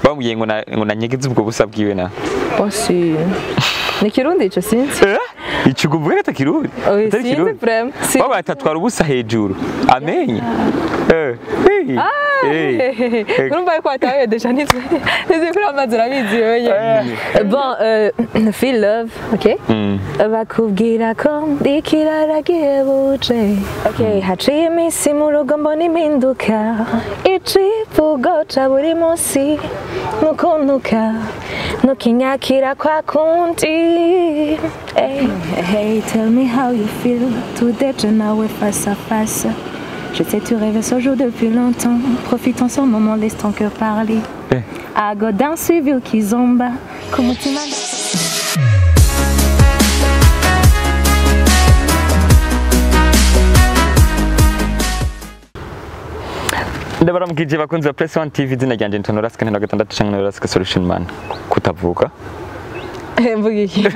Bambwiye ngo nanyegeze ubwo busa bwiwe na. Osi. Ni kirundi ico sinzi. Ico kuvuga ata kirundi. Sinzi vraiment. Baba atatwara ubusa hejuru. Amenye. Urumva ko ataye deja nizi kuri amazi urabizi wewe. Bon, feel love, okay? Bakubwira ko ndikirara gihebuje. Okay, haciye iminsi mu rugo mbona impinduka. Icivugo ca buri munsi nukuntuka nukinyakira kwa kundi. Hey, tell me how you feel. Today je nawe face à face. Je sais tu rêves ce jour depuis longtemps. Profitons ce moment, laisse ton cœur parler. Agodin suivi au kizomba. Como tu m'as. Ndabara mukije bakunze Press One TV zina ryanje ntonoraska ntano gatandatu canke ntonoraska solution man kutavuka. Mvugi.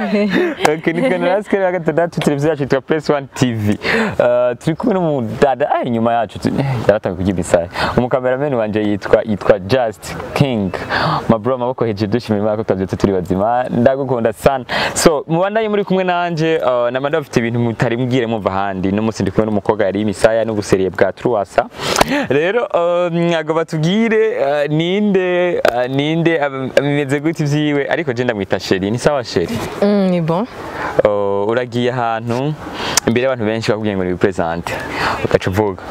Okay, ni ntonoraska gatandatu televiziyo yacu twa Press One TV. Turi kumwe n'umudada inyuma yacu yaratanga kugira isaha. Umukameraman wanje yitwa Just King. Mabro maboko heje dushimira Imana ko twavyetse turi bazima. Ndagukunda sana. So mubandaye muri kumwe nanje namanda bafite ibintu mutari mbwire mumva handi no musi ndi kumwe n'umukobwa yari imisaya n'ubuseriye bwa Truwasa. Rero nyago batubwire ninde ameze gute ivyiwe ariko je ndamwita Sheri. Ni sawa Sheri? Ni bon. Uragiye ahantu imbere abantu benshi bakubwiye ngo ni presente ukacuvuga.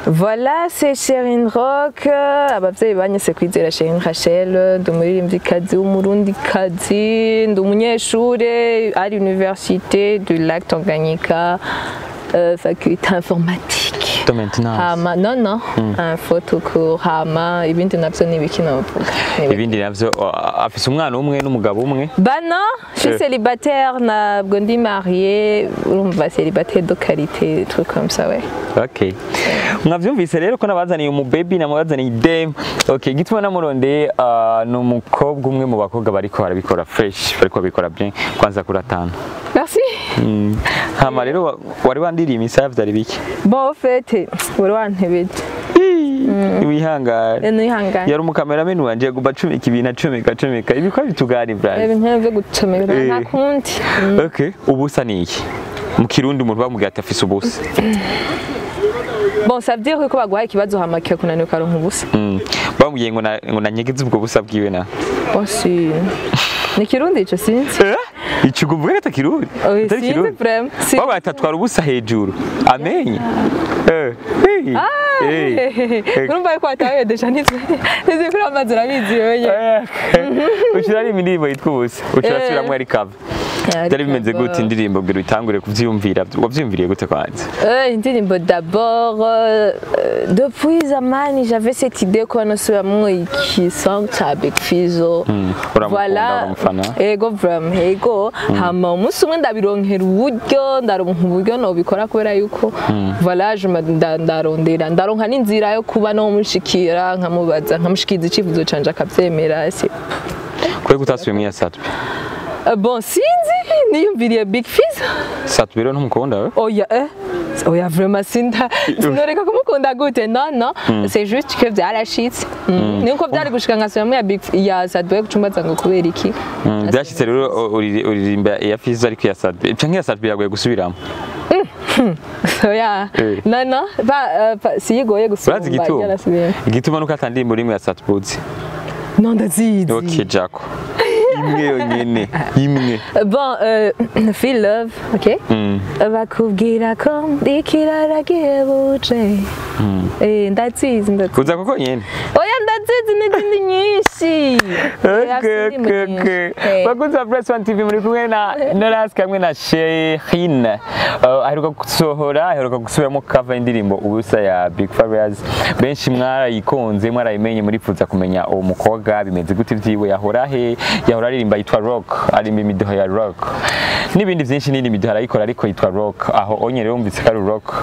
Voilà, c'est Cherin Rock. Abavyeyi banyese kwizera Cherin Rachel, ndumuririmbyikazi w'umurundikazi, ndumunyeshure à l'université de Lac Tanganyika, faculté informatique. Hama non, un photocours hama ibindi navyo nibiki navuga. Ibindi navyo afise umwana umwe n'umugabo umwe. Bah non, je suis célibataire, nabwo ndi marié, urumva célibataire de qualité, truc comme ça ouais. Okay. Mwavyumvise rero ko nabazaniye umubaby namubazaniye idem. Okay, gituma namurondeye no mukobwa umwe mu bakobwa bariko barabikora fresh, bariko babikora bien kwanza kuratana. Merci. Hama rero wari wandiriye imisaya vyari biki? Bon en fait, wari wantebeje. Wihangane. Nihangane. Yari umukameraman wanje guba 10 ibintu 10 ibikwa bitugari brand. Ibintu byo gucomeka nta kundi. Okay, ubusa niki? Mu Kirundi umuntu bamubwira ati afise ubusa. Bon, ça veut dire ko bagwaye ikibazo hamakiye kunanuka ronka ubusa. Bambwiye ngo nanyegeze ubwo busa bwiwe na. Osi. Ni kirundi ico sinzi. Ico kuvuga ata kirundi. Sinzi vraiment. Baba atatwara ubusa hejuru. Amenye. Urumva ko ataye deja nizi kuri amazi urabizi wewe. Ushira ari indirimbo yitwa ubusa. Ushirasubiramwe ari cover. Byari bimeze gute indirimbo bwira bitangure kuvyiyumvira wavyumviriye gute kwanza? Indirimbo d'abord depuis zamani j'avais cette idée ko nasubiramwo iki song cha Big FIZZO. Voilà. Ego vraiment ego hama umunsi umwe ndabironkera uburyo ndaronka uburyo no bikora kubera yuko voilà je ndarondera ndaronka n'inzira yo kuba no mushikira nkamubaza nkamushikiza icivuzo canje akavyemera se. Kwe gutasubiye mu yasatwe. Bon sinzi niyumviriye Big FIZZO. Satubiro ntumukunda we? Oya vraiment sindoreka kumukunda gute non c'est juste que byarashitse niko byari gushika nkasubira ya Sadwe gucumbaza ngo kubera iki byashitse rero uririmba ya FIZZO ariko ya Sadwe canke ya Sadwe yagoye gusubiramo oya non siyigoye gusubira igituma nuko atandimba rimwe ya Sadwe non ndazizi okay Jaco imwe yonyene imwe. Bon, feel love, okay? Bakubwira ko ndikirara gihebuje. Ndazizi. Kuza koko nyene. Oya ndazizi n'izindi nyinshi. Okay. Bakunze Press One TV muri kumwe na Naraska hamwe na Sherin. Aheruka gusubiramo cover indirimbo ubusa ya Big Farious. Benshi mwarayikonze mwarayimenye muri fuza kumenya uwo mukobwa bimeze gute vyiwe yahora aririmba yitwa rock arimba imidoho ya rock n'ibindi byinshi n'indi midoho arayikora ariko yitwa rock aho onye rero umvise kari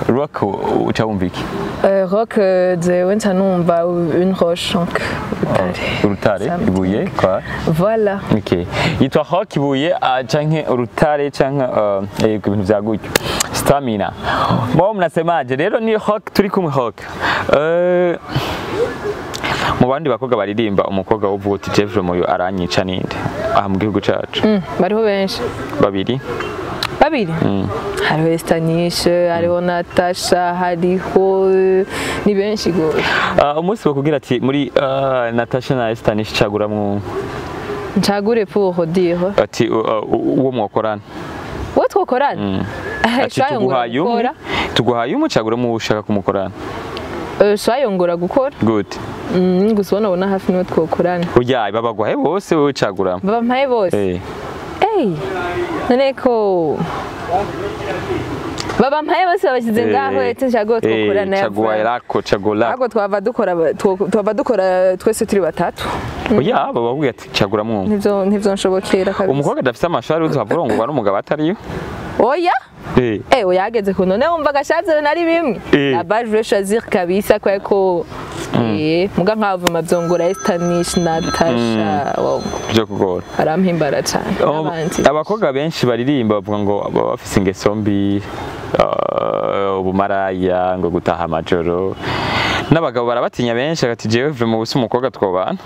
rock uca wumviki rock jewe nca numva une roche urutare ibuye kwa voilà okay yitwa rock ibuye canke urutare canke ibintu vya gutyo stamina mbo mnasemaje rero ni rock turi kumwe rock mu bandi bakobwa baririmba umukobwa uvuga uti Jeffrey muyo aranyica ninde aha mu gihugu cacu bariho benshi babiri hariho Estanishe hariho Natasha hariho ni benshi gose umunsi bakubwira ati muri Natasha na Estanishe caguramwo ncagure pour dire ati uwo mwokorana uwo twokorana tuguhaye umucaguramo ushaka kumukorana swayongora gukora good gusa ubona hafi niwe twokorana oya babagwaye bose wowe caguramo bampaye bose none ko babampaye bose babashyize ngaho nshaka twokorana cagura twava dukora twese turi batatu oya bababwiye ati caguramo ntivyo nshobokera kabisa umukobwa adafite amashari uzavuga ngo ari umugabo atariyo oya oya ageze ku none wumva gashatse nari bimwe abaje choisir kabisa kwa ko muga nkavuma byongora Estanishe Natasha byo kugora arampimbara cyane abakobwa benshi baririmba bavuga ngo baba bafise ingeso mbi ubumaraya ngo gutaha amajoro n'abagabo barabatinya benshi agati jewe mu busi umukobwa twobana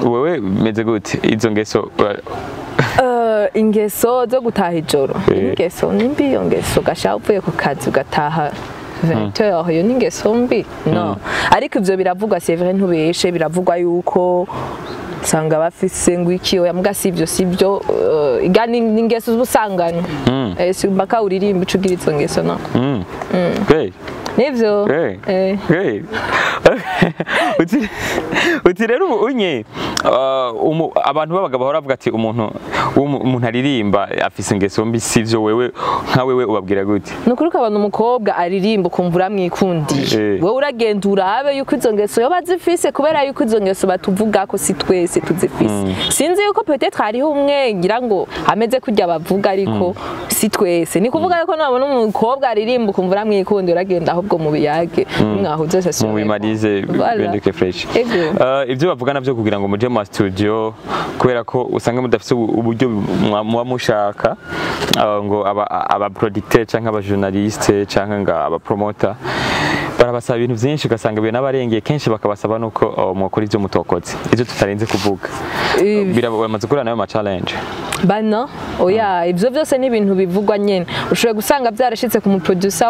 wewe meze gute izo ngeso ingeso zo gutaha ijoro ingeso nimbi iyo ngeso gasha uvuye ku kazi ugataha 20h iyo ningeso mbi no ariko ivyo biravugwa c'est vrai ntubeshe biravugwa yuko sanga bafise ngo iki oya muga sivyo igani ningeso z'ubusangano simbaka uririmba ucugira izo ngeso no nivyo uti rero unye abantu babagabo baravuga ati umuntu aririmba afise ingeso mbi sivyo wewe nka wewe ubabwira gute nukuruka abantu umukobwa aririmba ukumva uramwikundiye wewe uragenda urabe yuko izo ngeso yoba zifise kubera yuko izo ngeso batuvuga ko si twese tuzifise sinzi yuko peut-être hariho umwe ngira ngo ameze kujya bavuga ariko si twese ni kuvuga yuko nabona umukobwa aririmba ukumva uramwikundiye uragenda ahubwo mu biyage mwahuze sasa mu bimarize benduke fresh ibyo bavuga navyo kugira ngo muje mu studio kubera ko usanga mudafise uburyo muba mushaka ngo aba producteur canke aba journaliste canke nga aba promoter barabasaba ibintu byinshi ugasanga biyo n'abarengeye kenshi bakabasaba nuko mwakora ivyo mutokoze ivyo tutarenze kuvuga biramaze gukora nayo ma challenge bano oya ivyo byose ni ibintu bivugwa nyene ushoboye gusanga byarashitse ku muproducer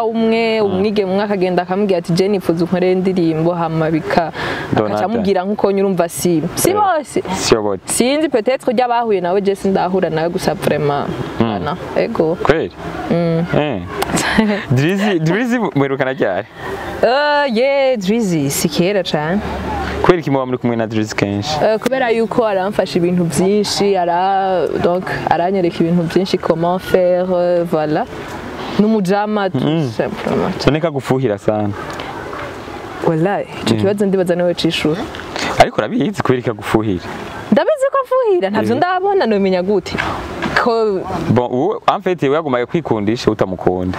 umwige mu mwaka agenda akamubwira ati je nifuza unkore indirimbo hama akacamubwira nkuko nyurumva si bose sinzi peut-être kujya bahuye nawe je sindahura nawe gusa vraiment bana ego kweli Drizzy mwerukana cyane Drizzy sikera cyane kubera iki muba muri kumwe na Drizzy kenshi kubera yuko aramfasha ibintu byinshi donc aranyereka ibintu byinshi comment faire voilà n'umujama tout simplement soneka gufuhira sana wallahi icyo kibazo ndibaza nawe cishura ariko urabizi kubera iki gufuhira ndabizi ko afuhira ntavyo ndabona no menya gute ko bon en fait yagumaye kwikundisha utamukunda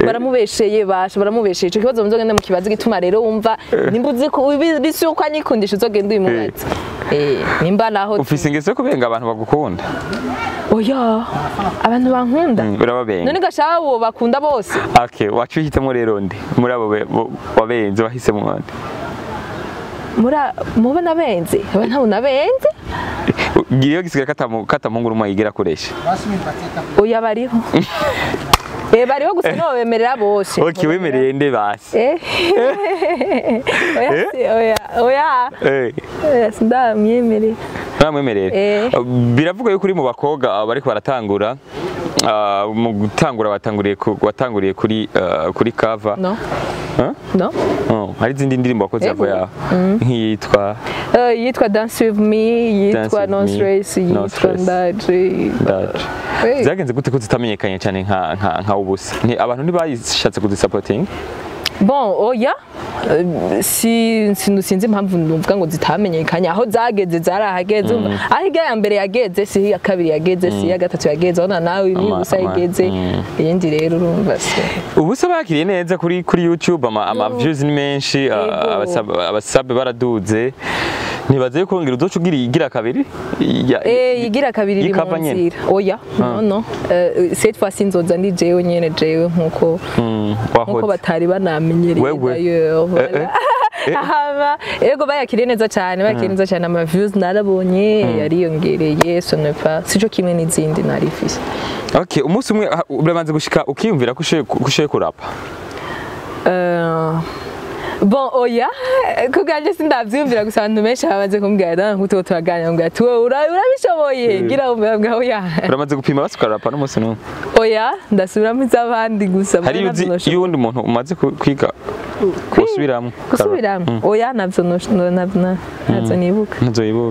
baramubesheye baramubesheye icyo kibazo muzogenda mu kibazo gituma rero wumva nimbuzi ko bisi uko anyikundisha uzogenda uyimubaza nimba naho ufise ingeso yo kubenga abantu bagukunda oya abantu bankunda urababenga none gashaka abo bakunda bose okay wacu hitemo rero ndi muri abo wabenze wahisemo abandi mubona benze abantu nabenze giye gisigara katamungura umwe kuresha oya bariho bariho gusa no bemerera bose okay wemereye nde basi oya sindamyemerera namwemerera biravuga yuko uri mu bakobwa bari baratangura mu gutangura watanguriye kuri cover no hari izindi ndirimbo wakoze yavo yaho yitwa Dance With Me yitwa No Stress yitwa Ndaje zagenze gute ko zitamenyekanye cyane nka ubusa abantu ntibayishatse kuzisapoting bon oya sinzi impamvu numvuga ngo zitamenyekanye aho zageze zarahageze aho ya mbere yageze si ya kabiri yageze si ya gatatu yageze ona nawe ni ubusa yageze iyindi rero urumva se ubusa bakiriye neza kuri YouTube ama views ni menshi abasabe baraduze nibaze ko ngira uzoca igira kabiri igira kabiri iri mu nzira oya no cette fois sinzoza ndi jewe nyene jewe nkuko batari banamenyereye d'ailleurs Yego bayakiriye neza cyane ama views narabonye yariyongereye sico kimwe n'izindi narifise. Okay, umunsi umwe urabanze gushika ukiyumvira ko ushoye kurapa. Bon oya kuganje sindavyumvira gusa abantu benshi babanze kumbwira ngo turaganira ngo ati wowe urabishoboye gira umbwa oya. Uramaze gupima basukarapa n'umunsi n'umwe. Oya ndasubiramo izabandi gusa. Hari yundi muntu umaze kwiga gusubiramo. Oya navyo nibuka.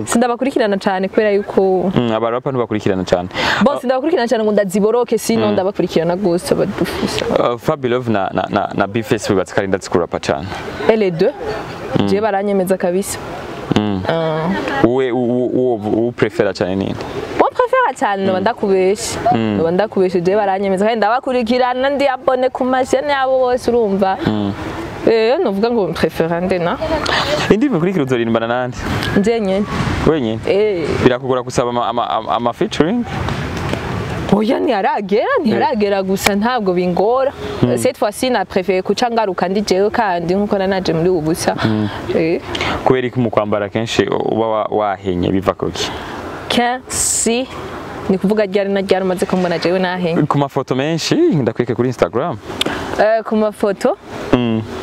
Sindabakurikirana cyane kubera yuko abarapa ntibakurikirana cyane. Bon sindabakurikirana cyane ngo ndaziboroke sino ndabakurikirana gose badufisa. Fabulous na Bface bibatse kandi kurapa cyane. Les deux. Je baranyemeza kabisa. Uwo prefera cyane nini? Uwo prefera cyane no ndakubesha je baranyemeza kandi ndabakurikirana ndi abone ku mashene yabo bose urumva. Novuga ngo prefera ndena. Indi mukurikira uzorimbana nande? Nje nyene. Wenyene? Birakugora gusaba ama featuring? Oya ntiharagera gusa ntabwo bingora. Cette fois-ci na préféré kuca ngaruka ndi jewe kandi nkuko nanaje muri ubusa. Kubera ko mu kwambara kenshi uba wahenye biva kuki? Si ni kuvuga ryari na ryari maze kumbona jewe nahenye. Ku mafoto menshi ndakweke kuri Instagram. Ku mafoto?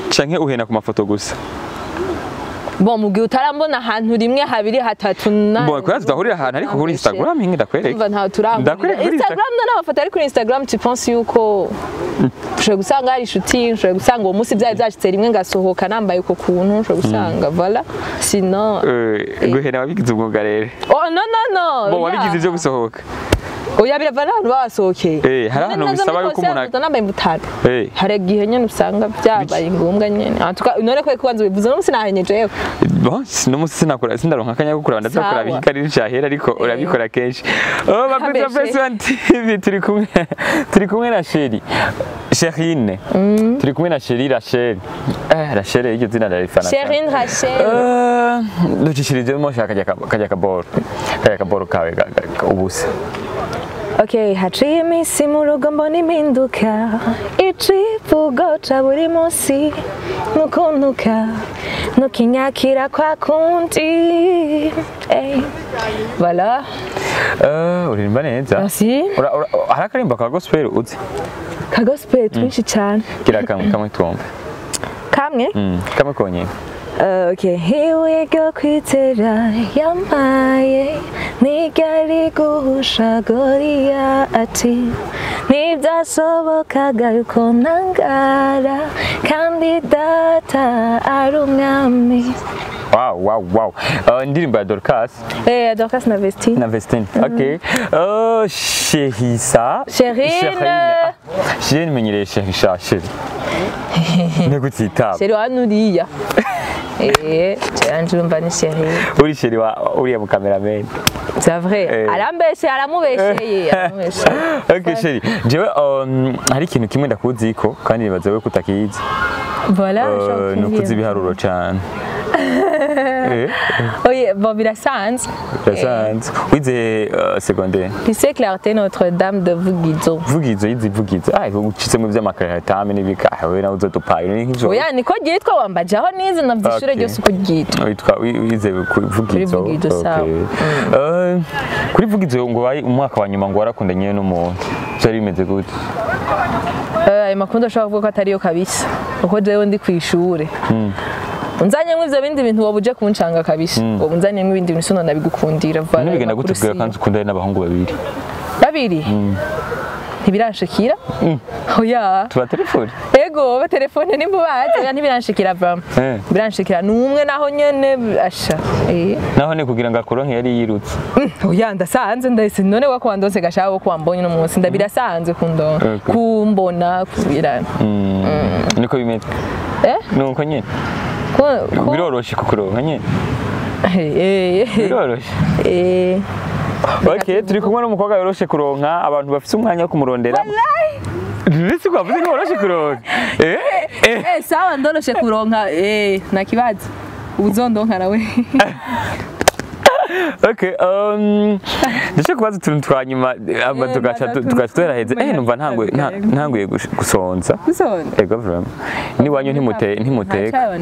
Canke uhena ku mafoto gusa? Bon mugihe utarambona ahantu rimwe habiri hatatu na Bon kwa tudahurira ahantu ariko kuri Instagram hinge ndakwereka. Umva ntaho turambona. Instagram n'abafoto ari kuri Instagram tu penses yuko ushobora gusanga ari shooting, ushobora gusanga uwo munsi byari byashitse rimwe ngasohoka nambaye uko kuntu ushobora gusanga voilà sinon guhera wabigize umwuga rero. Oh no. Bon wabigize ibyo gusohoka. Oya biravana abantu basohokeye. Hari ahantu bisaba yuko umuntu nambaye mutano. Hari gihe nyene usanga byabaye ngombwa nyene. None ko kubanza bivuze no sinahenyeje yewe. Bon no musi sinakora sindaronka akanya gukora ndazakora bikari cyahera ariko urabikora kenshi. Bakuza FIZZO TV turi kumwe na Cheri. Cherine. Turi kumwe na Cheri Rachel. Rachel iryo zina ndarifana. Cherine Rachel. Ducishirije mo shaka kajya kaboro kawe ubusa. Okay, haciye iminsi mu rugo mbona impinduka icivugo ca buri munsi nukuntuka nukinyakira kwa kundi voilà. Uririmba neza. Merci. Hari akarimba ka gospel uzi? Ka gospel twinshi cyane. Gira kamwe twumve. Kamwe? Kamwe konyene. Okay, here we go kwitera yamaye nigari guhusha Goliati nibyasobokaga yuko nangara kandi data ari umwami. Wow. Indirimbo ya Dorcas. Dorcas na Vestine. Okay. CHERISSA. Cherine menyereye CHERISSA. Negutitaba. Cheri wanuriya. Cheri urumva ni Cheri. Uri Cheri uriya mu cameraman. C'est vrai. Arambeshe aramubesheye. Okay Cheri. Jewe hari ikintu kimwe ndakuziko kandi nibaza we kutakizi. Voilà. Nukuzi ibiharuro cyane. Oui, bon birasanzwe. Wize secondaire. Lycée Clarté Notre-Dame de Vugizo. Vugizo. Ucitse mu by'amakaratame n'ibika. We na uzodupaye n'inkizo. Oya niko gitwa wambajaho nize navyishure ryose uko gitwa. Wize Vugizo. Kuri Vugizo ngo wayi umwaka wa nyuma ngo warakundanye n'umuntu. Cyari bimeze gute? Makundo ashaka kuvuga ko atariyo kabisa. Uko jewe ndi kwishure. Unzanye mwivyo bindi bintu wabuje kuncanga kabisa. Unzanye mwibindi bintu sono nabigukundira vala. Nibigenda gutubwira kandi ukundane n'abahungu babiri. Ntibirashikira? Oya. Tuba telefone. Ego ba telefone nimbo baje ntibirashikira vama. Biranshikira numwe naho nyene asha. Naho ne kugira ngo akoronke yari yirutse. Oya ndasanze ndahise none wako wandose gashabo ko wambonye no munsi ndabirasanze kumbona kubira. Niko bimeze. Nuko nyene. Biroroshe kukuronka nyene. Biroroshe. Okay, turi kumwe n'umukobwa yoroshe kuronka abantu bafite umwanya wo kumurondera. Nisi kwavuze ko yoroshe kuronka. Sawa ndoroshe kuronka nakibaza. Uzondonka nawe. Okay, ndashaka kubaza utuntu twa nyuma tugaca tuheraheza. Numva ntanguye gusonza. Ego vraiment. Ni wanyu ntimuteka.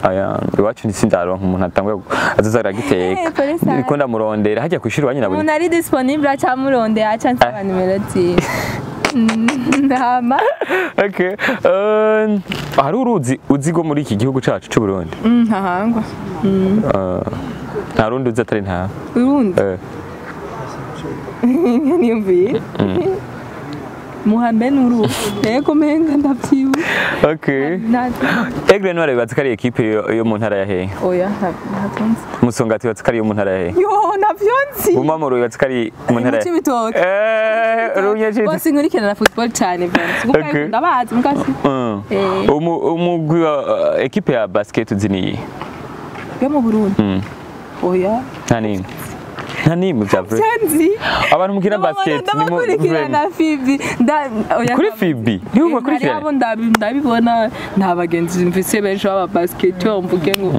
Aya, iwacu sindaronka umuntu atanguye azaza aragiteka. Niko ndamurondera hajya kwishira wanyu nabwo. Umuntu ari disponible aca murondera aca nsaba nimero zi. Ndama. Okay. Hari uruzi uzigo muri iki gihugu cacu c'u Burundi. Ntahangwa. Nta rundi uzi atari nta. Urundi. Niyumviye. Muhammed Nuru. Ego menga ndavyibu. Okay. Egre no arabibaza kari equipe yo mu ntara ya hehe? Oya, ntavyonzi. Musongati watse kari yo mu ntara ya hehe? Yo, navyonzi. Umamuro watse kari mu ntara ya hehe? Runyeje. Bose nkurikirana football cyane byanze. Kuko ndabazi mukasi. Umugwi wa equipe ya basket uziniye. Yo mu Burundi. Oya. Nani? Nani mujavre? Senzi. Abantu mukina basket ni mu kurikirana Fibi. Kuri Fibi. Ni uko kurikirana. Abo ndabibona nta bagenzi mvise benshi baba basket mvuge ngo.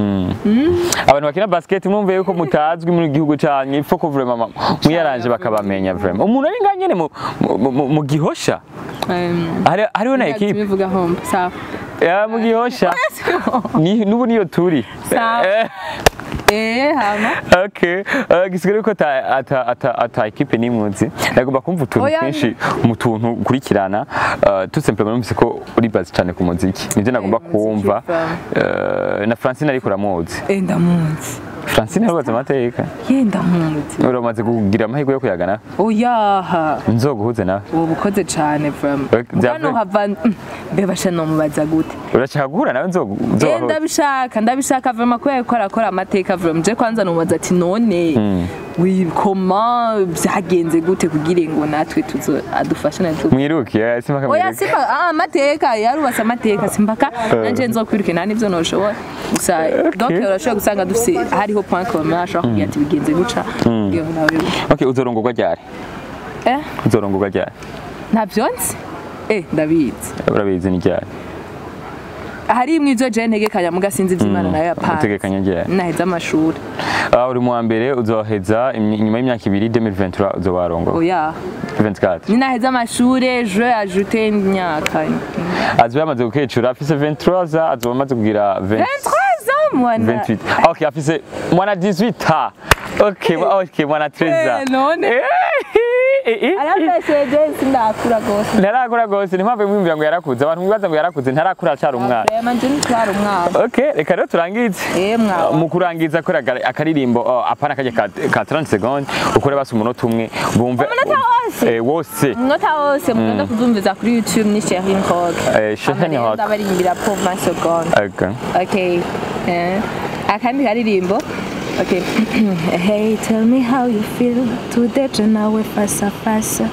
Abantu bakina basket mwumve yuko mutazwi mu gihugu cyanyu ipfo ko vraiment muyaranje bakabamenya vraiment. Umuntu ari nganyene mu gihosha. Hariho na equipe. Bivuga hombe. Sawa. Ya mu gihosha. Nubu niyo turi. Sawa. Hama. Okay. Gisigara ko ata equipe nimwe nagomba kumva utuntu twinshi mu tuntu kurikirana tout simplement numvise ko uri base cyane ku muziki nivyo nagomba kumva na Francine ariko ramuzi ndamuzi Francine arubaza amateka ndamuzi uramaze kugira amahirwe yo kuyagana oyaha nzoguhuze nawe ubukoze cyane vraiment bano hava bebasha no mubaza gute urashaka guhura nawe ndabishaka vraiment ko yakora amateka vraiment je kwanza numubaza ati none wikoma byagenze gute kugira ngo natwe tuzo adufashe natwe mwirukiye simpaka oya simba amateka yarubasa amateka simpaka nanje nzokwiruke nani byo noshobora gusa donc urashobora gusanga dufise hariho point commun ashobora kugira ati bigenze guca ngiye nawe okay uzorongorwa ryari uzorongorwa ryari ntavyonse ndabizi urabizi ni ryari hari imwe izo je ntegekanya mugasinzi vy'Imana nayo yapanga utegekanya ryari naheza amashuri uri mu mbere uzoheza nyuma y'imyaka 2 2023 uzobarongo oya 24 ni naheza amashuri je ajouter imyaka azo yamaze gukecura afise 23 za azo bamaze kugira 23 ans mwana 28 okay afise mwana 18 okay mwana 13 none arabesheje sindakura gose ntarakura gose nimpamvu mwimvira ngo yarakuze abantu mwibaza ngo yarakuze ntarakura cyari umwana manje ntwara umwana okay reka rero turangize mu kurangiza kora akaririmbo apana kaje ka 30 secondes ukore basi umunota umwe bumve wose umunota wose muganda kuzumviza kuri YouTube ni Cherin Rock Cherin Rock ndabarimbira pour 20 secondes okay akandi karirimbo. Okay. Hey, tell me how you feel. Today, je n'ai face à face.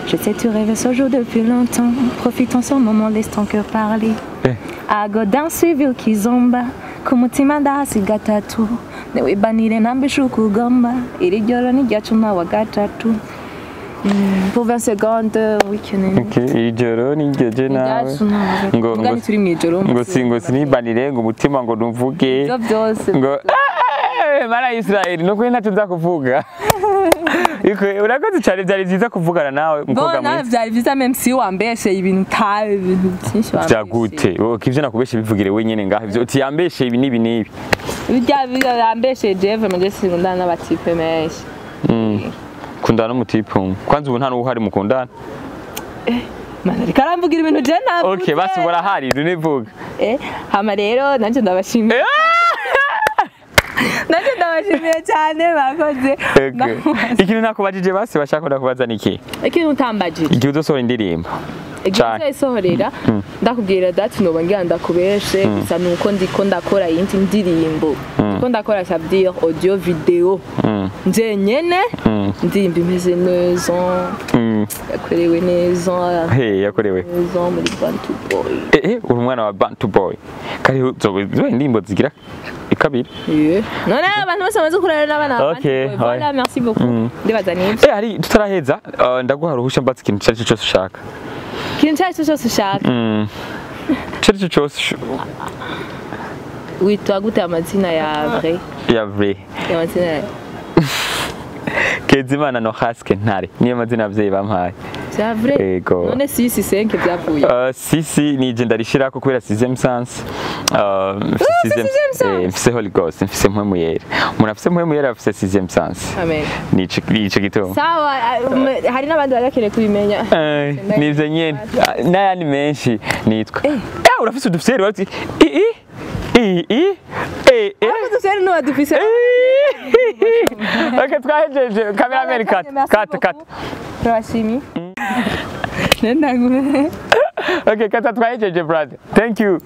Je sais tu rêves ce jour depuis longtemps. Profitons ce moment, laisse ton cœur parler. Agodan suivi ukizomba. Kumutima ndahasi gatatu. Newibanire nambishuku gomba. Iri joro ni ryacu nawa gatatu. Pour 20 secondes, weekend. Okay, ijoro ni ryaje nawe. Ngo turi mu ijoro. Ngo sinibanire ngo umutima ngo numvuge. Ibyo byose. Ngo mara Israel no kwenda tuza kuvuga iko urakoze cyane byari byiza kuvugana nawe mukobwa mwe byari byiza même si wambeshe ibintu tawe ibintu byinshi wambeshe byagute kivyo nakubeshe bivugire wenyene ngaho ivyo uti yambeshe ibi nibi nibi bijya yambeshe Jeve manje singundana n'abatipe menshi kundana n'umutipe kwanza ubu nta n'uhari mukundana mana rikaramvugira ibintu je navuga okay basi burahari dunivuga hama rero nanje ndabashimira nanje ndabashimiye cyane bakoze ikintu nakubajije basi bashaka ndakubaza niki ikintu utambajije igihe uzosohora indirimbo cyane isohorera ndakubwira dati no bangira ndakubeshe gusa nuko ndiko ndakora yindi ndirimbo ndiko ndakora ça veut dire audio video nje nyene ndimba imeze neza yakorewe neza yakorewe neza muri BANTUBWOY uri umwana wa BANTUBWOY kari zo indirimbo zigira ikabiri none abantu bose bamaze kurera n'abana BANTUBWOY voilà merci beaucoup ndibaza nibyo hari tutaraheza ndaguha ruhusha mbatse ikintu cyari cyose ushaka ikintu cyari cyose ushaka cyari cyose witwa gute amazina ya vrai ya vrai amazina Kezimana no haske ntare niyo mazina abavyeyi bampaye. C'est vrai. Yego. None 6 5 byavuye. Sisi ni je ndarishirako kubera 6e sense. Mfise Holy Ghost, mfise mpwemu yera. Umuntu afise mpwemu yera afise 6e sense. Amen. Nico gituma. Sawa, hari n'abandi bagakeneye kubimenya. Nivyo nyene. N'ayandi menshi nitwa. Urafise udufyeri wati Udufyeri no adufise. Okay, twahejeje cameraman cut. Turashimi. Nendagume. Okay, kata twahejeje brother. Thank you.